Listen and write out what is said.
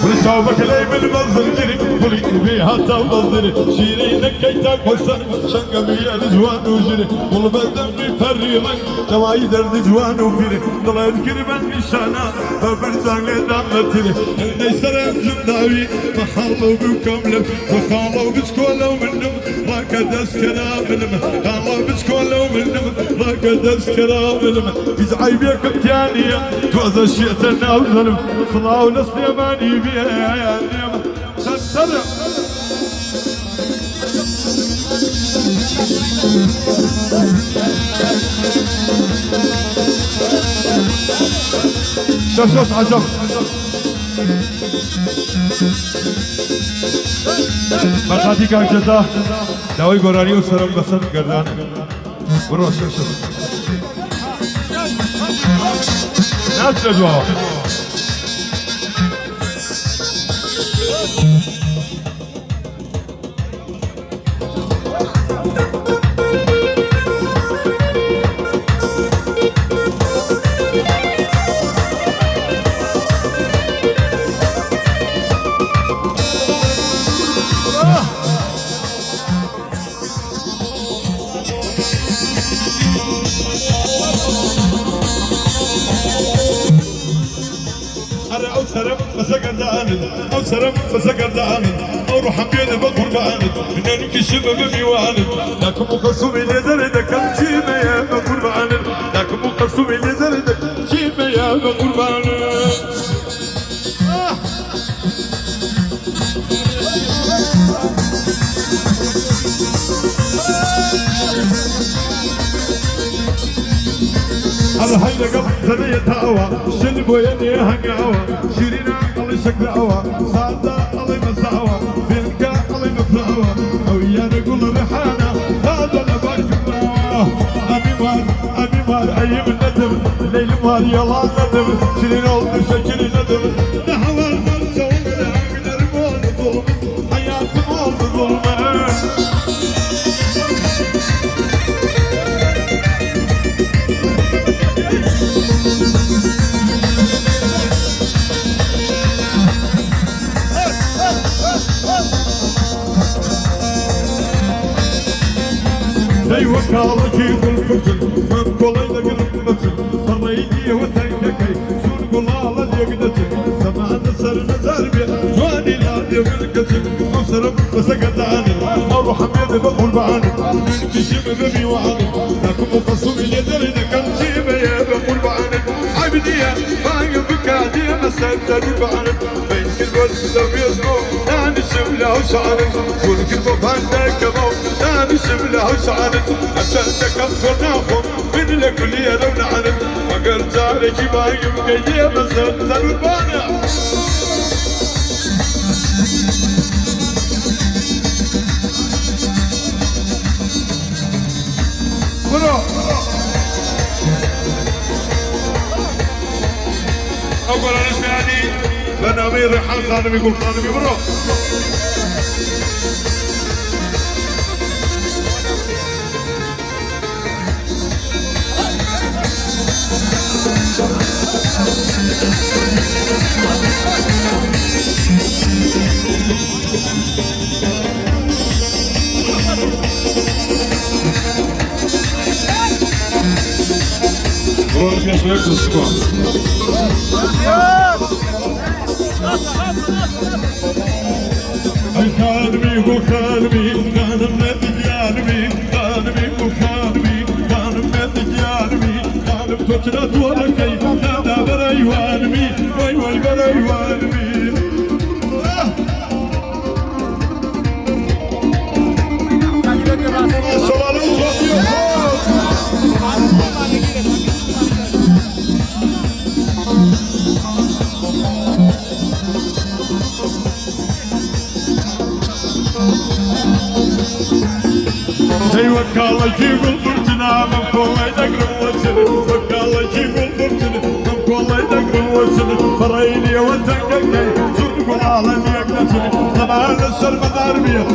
ولصوبك لي بالمنظر جري ولي بيها تنظري شيرينك كي تقوسن شنقمي الجوان وجري والبدن فريمك تواي درد جوان وفيري ضل اذكر من نشانا فبرزان لدامتري اللي سلام جمداوي محاربوا بكم وخالوا بسكولوا منهم راك دسكرا منهم خالوا بسكولوا منهم راك دسكرا منهم يزعي بيك التانية توزا الشيطان وظلم صلاة ونسليماني بيها يا نيمة سنسرع شوف عجب مرخاتي كان جزا داوي قراني وسرم بسن قردان برو شوف ناس جوا أو سرم فسقردان أو روح بيد بقربان من انكشف بميوان لكم مقصوم لزردك شيما يا بقربان لكم مقصوم لزردك شيما يا بقربان على هيدا قبل ثنية هوا شنبو يدي هنقاوا شيرينا الله شكل هوا صادة الله مساوا بينكا الله مساوا ويانا قول ريحانا هذا نباك الله أمي مار أيام الندم ليل مار يلا الندم شيرين أولد شكل ندم نحوى المرسى ومن المول ظلم حياة مول ظلم أي وكالة كيف الكتل من كولي لقلبتل فريدي وتنككي سون قلالة يقدتل سمعنا سر مزاربي جواني لا يملكتل مصرم وسقداني أروح حميد بقول بعاني كشم بمي وعاني لكم مقصوم يدرنا كم شيبة يا بقول بعاني عبدية ما يبكادي مسدد بعاني بين كل بلد لو يسمو ناني شمله وشعري كل كلمة فاندك كمو ناني شمله وشعري عشان كفرناهم من لكل يوم نعرف مقر جارك ما يبقى يا مسدد البانع برو أول رسالي لنا أمير ريحان خانم يقول خانمي برو برو فيها شوية السكوان خانمي هو خانمي خانم مديانمي خانمي هو خانمي خانم مديانمي خانم تجرد وركي نادا برايوانمي واي برايوانمي اي وكالة جيب البرتنا من كولا يدقر وجن وكالة جيب البرتنا من كولا يدقر وجن فريني وتنققي زرق العالم يقلتني طبعا السلمة ضاربية